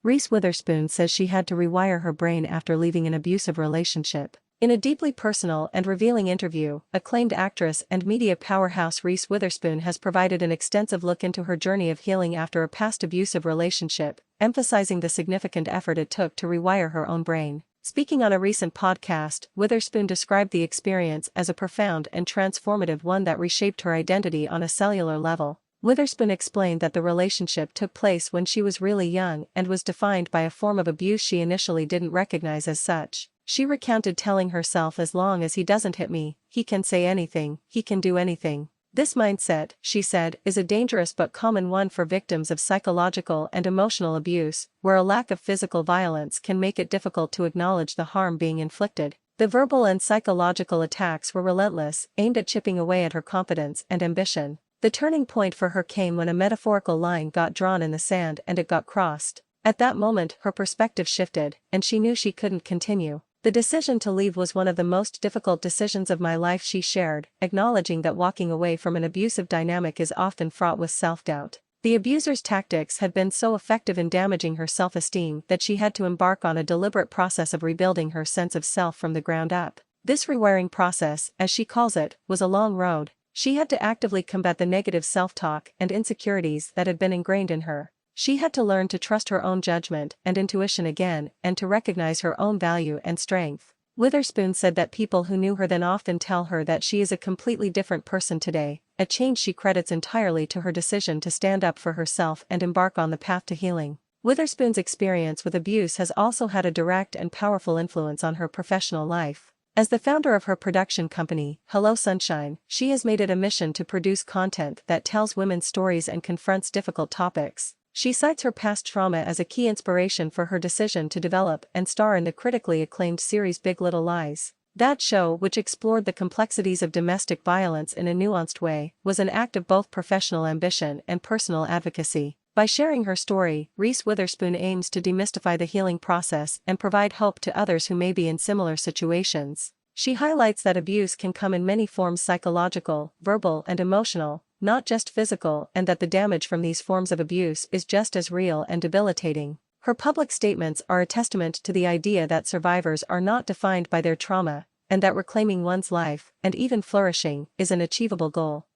Reese Witherspoon says she had to rewire her brain after leaving an abusive relationship. In a deeply personal and revealing interview, acclaimed actress and media powerhouse Reese Witherspoon has provided an extensive look into her journey of healing after a past abusive relationship, emphasizing the significant effort it took to rewire her own brain. Speaking on a recent podcast, Witherspoon described the experience as a profound and transformative one that reshaped her identity on a cellular level. Witherspoon explained that the relationship took place when she was really young and was defined by a form of abuse she initially didn't recognize as such. She recounted telling herself, "As long as he doesn't hit me, he can say anything, he can do anything." This mindset, she said, is a dangerous but common one for victims of psychological and emotional abuse, where a lack of physical violence can make it difficult to acknowledge the harm being inflicted. The verbal and psychological attacks were relentless, aimed at chipping away at her confidence and ambition. The turning point for her came when a metaphorical line got drawn in the sand and it got crossed. At that moment, her perspective shifted, and she knew she couldn't continue. "The decision to leave was one of the most difficult decisions of my life," she shared, acknowledging that walking away from an abusive dynamic is often fraught with self-doubt. The abuser's tactics had been so effective in damaging her self-esteem that she had to embark on a deliberate process of rebuilding her sense of self from the ground up. This rewiring process, as she calls it, was a long road. She had to actively combat the negative self-talk and insecurities that had been ingrained in her. She had to learn to trust her own judgment and intuition again, and to recognize her own value and strength. Witherspoon said that people who knew her then often tell her that she is a completely different person today, a change she credits entirely to her decision to stand up for herself and embark on the path to healing. Witherspoon's experience with abuse has also had a direct and powerful influence on her professional life. As the founder of her production company, Hello Sunshine, she has made it a mission to produce content that tells women's stories and confronts difficult topics. She cites her past trauma as a key inspiration for her decision to develop and star in the critically acclaimed series Big Little Lies. That show, which explored the complexities of domestic violence in a nuanced way, was an act of both professional ambition and personal advocacy. By sharing her story, Reese Witherspoon aims to demystify the healing process and provide hope to others who may be in similar situations. She highlights that abuse can come in many forms: psychological, verbal, and emotional, not just physical, and that the damage from these forms of abuse is just as real and debilitating. Her public statements are a testament to the idea that survivors are not defined by their trauma, and that reclaiming one's life, and even flourishing, is an achievable goal.